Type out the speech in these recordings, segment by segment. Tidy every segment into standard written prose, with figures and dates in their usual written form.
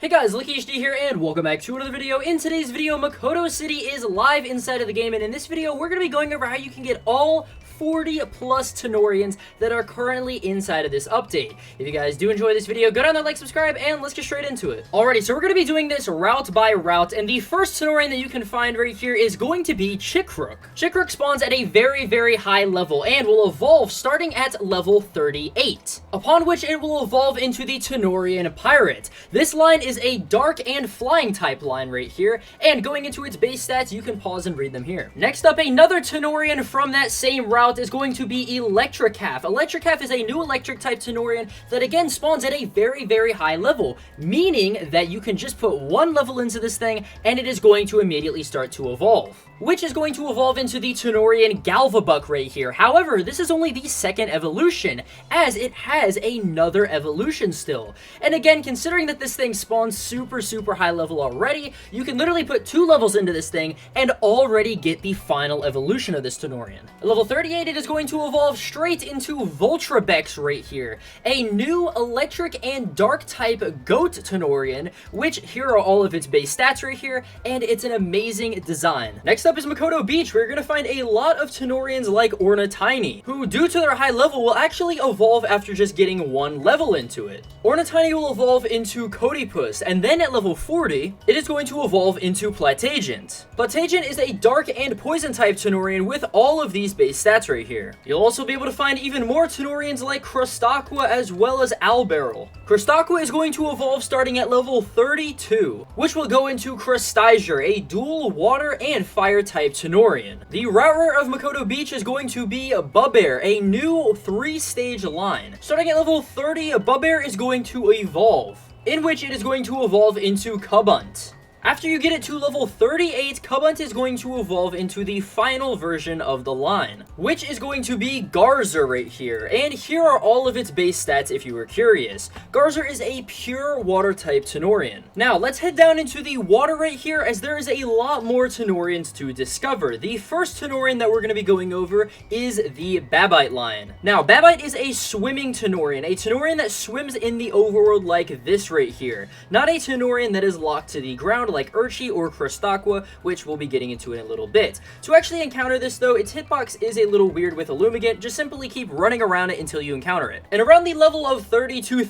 Hey guys, LuckyHD here, and welcome back to another video. In today's video, Makoto City is live inside of the game, and in this video, we're going to be going over how you can get all 40 plus Tanorians that are currently inside of this update. If you guys do enjoy this video, go down there, like, subscribe, and let's get straight into it. Alrighty, so we're going to be doing this route by route, and the first Tanorian that you can find right here is going to be Chickrook. Chickrook spawns at a very, very high level and will evolve starting at level 38, upon which it will evolve into the Tanorian Pirate. This line is a dark and flying type line right here, and going into its base stats, you can pause and read them here. Next up, another Tanorian from that same route is going to be Electricaf. Electricaf is a new electric type Tanorian that again spawns at a very, very high level, meaning that you can just put one level into this thing and it is going to immediately start to evolve, which is going to evolve into the Tanorian Galvabuck right here. However, this is only the second evolution, as it has another evolution still. And again, considering that this thing spawns super, super high level already, you can literally put 2 levels into this thing and already get the final evolution of this Tanorian. At level 38, it is going to evolve straight into Voltrabex right here, a new electric and dark type goat Tanorian, which here are all of its base stats right here, and it's an amazing design. Next up is Makoto Beach, where you're going to find a lot of Tanorians like Ornithine, who due to their high level will actually evolve after just getting 1 level into it. Ornithine will evolve into Codipus, and then at level 40, it is going to evolve into Platagent. Platagent is a dark and poison type Tanorian with all of these base stats right here. You'll also be able to find even more Tanorians like Crustaqua as well as Alberyl. Crustaqua is going to evolve starting at level 32, which will go into Crustager, a dual water and fire type Tanorian. The router of Makoto Beach is going to be Bubbear, a new 3-stage line. Starting at level 30, Bubbear is going to evolve, in which it is going to evolve into Cubunt. After you get it to level 38, Cubunt is going to evolve into the final version of the line, which is going to be Garzer right here. And here are all of its base stats if you were curious. Garzer is a pure water type Tanorian. Now, let's head down into the water right here, as there is a lot more Tanorians to discover. The first Tanorian that we're going to be going over is the Babite line. Now, Babite is a swimming Tanorian, a Tanorian that swims in the overworld like this right here. Not a Tanorian that is locked to the ground like Urchi or Crustaqua, which we'll be getting into in a little bit. To actually encounter this though, its hitbox is a little weird with Illumigant. Just simply keep running around it until you encounter it. And around the level of 32,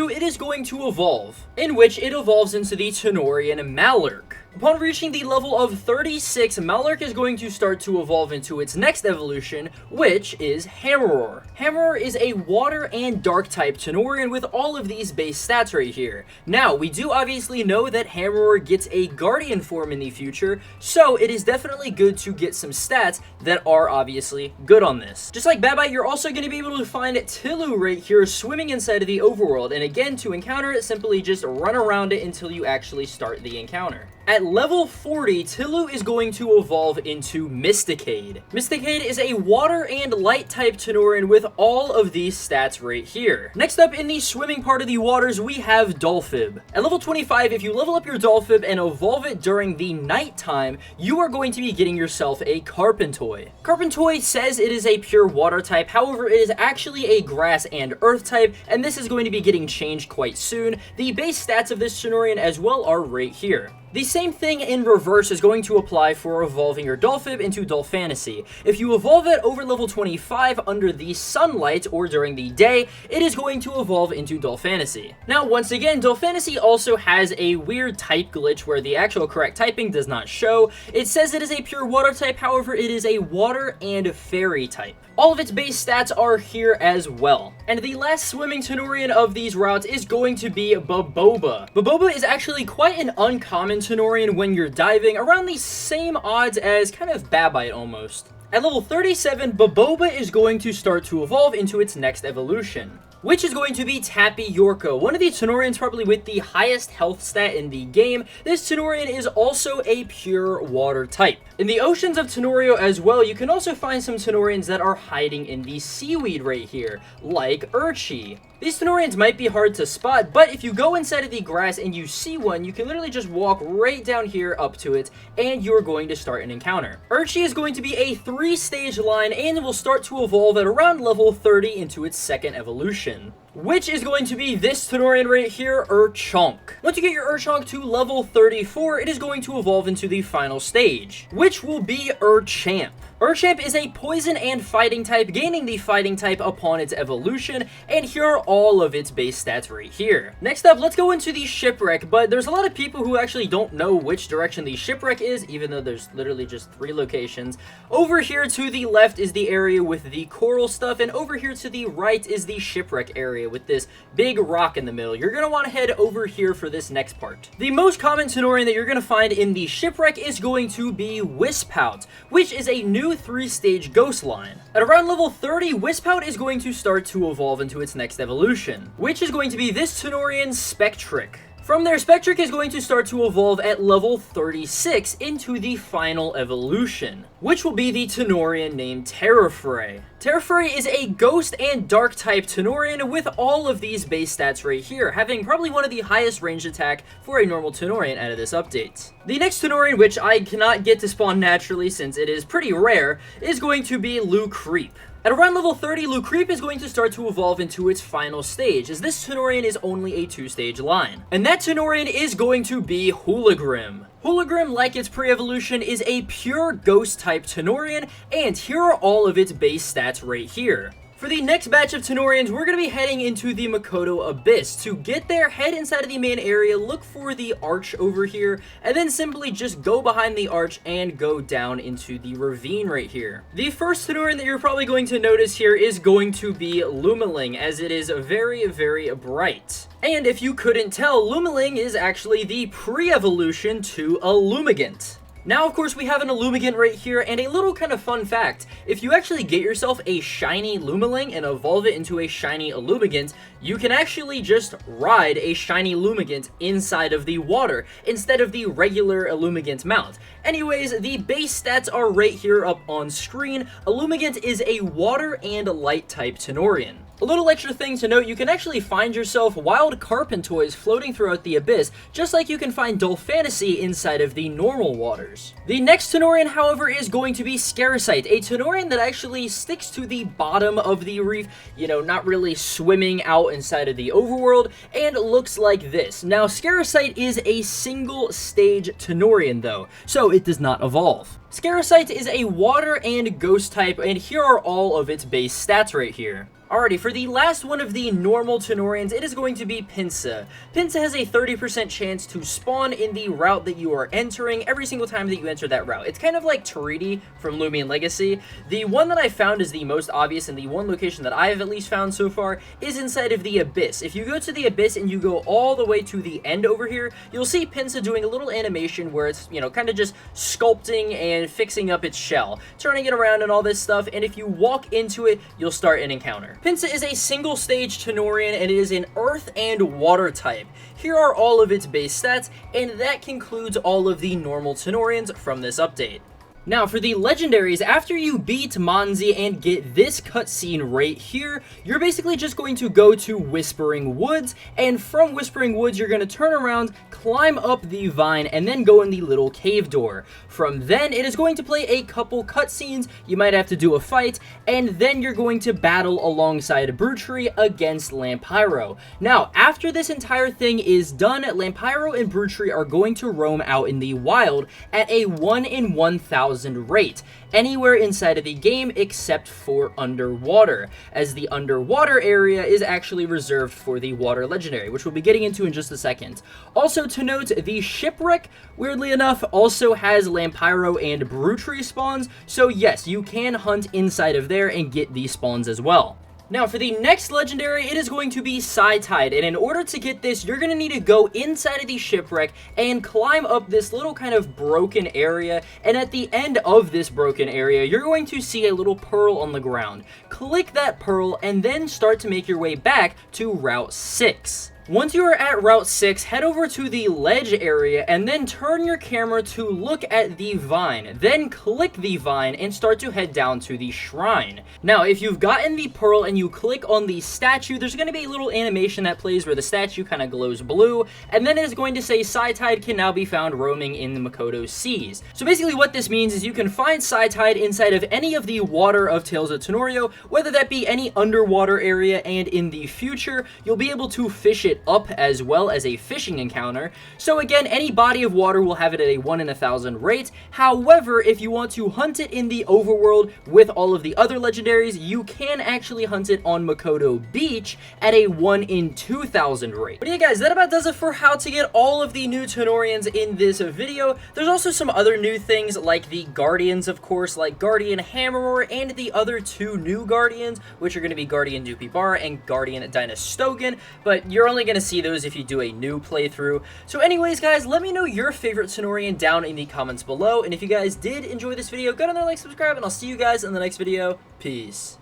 it is going to evolve, in which it evolves into the Tanorian Malark. Upon reaching the level of 36, Malark is going to start to evolve into its next evolution, which is Hammeror. Hammeror is a water and dark type Tanorian with all of these base stats right here. Now, we do obviously know that Hammeror gets a Guardian form in the future, so it is definitely good to get some stats that are obviously good on this. Just like Babite, you're also going to be able to find Tillu right here swimming inside of the overworld, and again, to encounter it, simply just run around it until you actually start the encounter. At level 40, Tillu is going to evolve into Mysticade. Mysticade is a water and light type Tanorian with all of these stats right here. Next up in the swimming part of the waters, we have Dolphib. At level 25, if you level up your Dolphib and evolve it during the nighttime, you are going to be getting yourself a Carpentoi. Carpentoi says it is a pure water type, however, it is actually a grass and earth type, and this is going to be getting changed quite soon. The base stats of this Tanorian as well are right here. The same thing in reverse is going to apply for evolving your Dolphib into Dolphantasy. If you evolve it over level 25 under the sunlight or during the day, it is going to evolve into Dolphantasy. Now, once again, Dolphantasy also has a weird type glitch where the actual correct typing does not show. It says it is a pure water type, however, it is a water and fairy type. All of its base stats are here as well. And the last swimming Tanorian of these routes is going to be Baboba. Baboba is actually quite an uncommon Tanorian when you're diving, around the same odds as kind of Babite almost. At level 37, Baboba is going to start to evolve into its next evolution, which is going to be Tappy Yorko, one of the Tanorians probably with the highest health stat in the game. This Tanorian is also a pure water type. In the oceans of Tanorio as well, you can also find some Tanorians that are hiding in the seaweed right here, like Urchi. These Tanorians might be hard to spot, but if you go inside of the grass and you see one, you can literally just walk right down here up to it, and you're going to start an encounter. Urchi is going to be a 3-stage line and will start to evolve at around level 30 into its second evolution. which is going to be this Tanorian right here, Urchonk. Once you get your Urchonk to level 34, it is going to evolve into the final stage, which will be Urchamp. Urchamp is a poison and fighting type, gaining the fighting type upon its evolution, and here are all of its base stats right here. Next up, let's go into the Shipwreck, but there's a lot of people who actually don't know which direction the Shipwreck is, even though there's literally just 3 locations. Over here to the left is the area with the coral stuff, and over here to the right is the Shipwreck area with this big rock in the middle. You're going to want to head over here for this next part. The most common Tanorian that you're going to find in the Shipwreck is going to be Wispout, which is a new 3-stage ghost line. At around level 30, Wispout is going to start to evolve into its next evolution, which is going to be this Tanorian Spectric. From there, Spectric is going to start to evolve at level 36 into the final evolution, which will be the Tanorian named Terrafray. Terrafray is a ghost and dark type Tanorian with all of these base stats right here, having probably one of the highest ranged attack for a normal Tanorian out of this update. The next Tanorian, which I cannot get to spawn naturally since it is pretty rare, is going to be Lucreep. At around level 30, Lucreep is going to start to evolve into its final stage, as this Tanorian is only a 2-stage line. And that Tanorian is going to be Hoolagrim. Hoolagrim, like its pre-evolution, is a pure ghost-type Tanorian, and here are all of its base stats right here. For the next batch of Tanorians, we're going to be heading into the Makoto Abyss. To get there, head inside of the main area, look for the arch over here, and then simply just go behind the arch and go down into the ravine right here. The first Tanorian that you're probably going to notice here is going to be Lumaling, as it is very, very bright. And if you couldn't tell, Lumaling is actually the pre-evolution to Illumigant. Now, of course, we have an Illumigant right here, and a little kind of fun fact. If you actually get yourself a shiny Lumaling and evolve it into a shiny Illumigant, you can actually just ride a shiny Illumigant inside of the water, instead of the regular Illumigant mount. Anyways, the base stats are right here up on screen. Illumigant is a water and light type Tanorian. A little extra thing to note, you can actually find yourself wild Carpentoys floating throughout the abyss, just like you can find Dolphantasy inside of the normal waters. The next Tanorian, however, is going to be Scaricite, a Tanorian that actually sticks to the bottom of the reef, you know, not really swimming out inside of the overworld, and looks like this. Now, Scaricite is a single stage Tanorian though, so it does not evolve. Scaricite is a water and ghost type, and here are all of its base stats right here. Alrighty, for the last one of the normal Tanorians, it is going to be Pinsir. Pinsir has a 30% chance to spawn in the route that you are entering every single time that you enter that route. It's kind of like Taridi from Lumion Legacy. The one that I found is the most obvious, and the one location that I have at least found so far is inside of the Abyss. If you go to the Abyss and you go all the way to the end over here, you'll see Pinsir doing a little animation where it's, you know, kind of just sculpting and fixing up its shell, turning it around and all this stuff, and if you walk into it, you'll start an encounter. Pinsir is a single stage Tanorian, and it is an earth and water type. Here are all of its base stats, and that concludes all of the normal Tanorians from this update. Now, for the legendaries, after you beat Monzi and get this cutscene right here, you're basically just going to go to Whispering Woods, and from Whispering Woods, you're going to turn around, climb up the vine, and then go in the little cave door. From then, it is going to play a couple cutscenes, you might have to do a fight, and then you're going to battle alongside Brutry against Lampyro. Now, after this entire thing is done, Lampyro and Brutry are going to roam out in the wild at a 1 in 1,000 rate, anywhere inside of the game except for underwater, as the underwater area is actually reserved for the water legendary, which we'll be getting into in just a second. Also to note, the Shipwreck, weirdly enough, also has Lampyro and Brutry spawns, so yes, you can hunt inside of there and get these spawns as well. Now, for the next legendary, it is going to be Psytide, and in order to get this, you're going to need to go inside of the Shipwreck and climb up this little kind of broken area, and at the end of this broken area, you're going to see a little pearl on the ground. Click that pearl, and then start to make your way back to Route 6. Once you are at Route 6, head over to the ledge area and then turn your camera to look at the vine. Then click the vine and start to head down to the shrine. Now, if you've gotten the pearl and you click on the statue, there's going to be a little animation that plays where the statue kind of glows blue, and then it is going to say Psytide can now be found roaming in the Makoto seas. So basically what this means is you can find Psytide inside of any of the water of Tales of Tenorio, whether that be any underwater area, and in the future, you'll be able to fish it up as well as a fishing encounter. So again, any body of water will have it at a 1 in 1,000 rate. However, if you want to hunt it in the overworld with all of the other legendaries, you can actually hunt it on Makoto Beach at a 1 in 2,000 rate. But yeah guys, that about does it for how to get all of the new Tanorians in this video. There's also some other new things like the Guardians, of course, like Guardian Hammerer and the other 2 new Guardians, which are going to be Guardian Dupibara and Guardian Dynastogan, but you're only going to see those if you do a new playthrough. So anyways guys, let me know your favorite Tanorian down in the comments below, and if you guys did enjoy this video, go down there, like, subscribe, and I'll see you guys in the next video. Peace.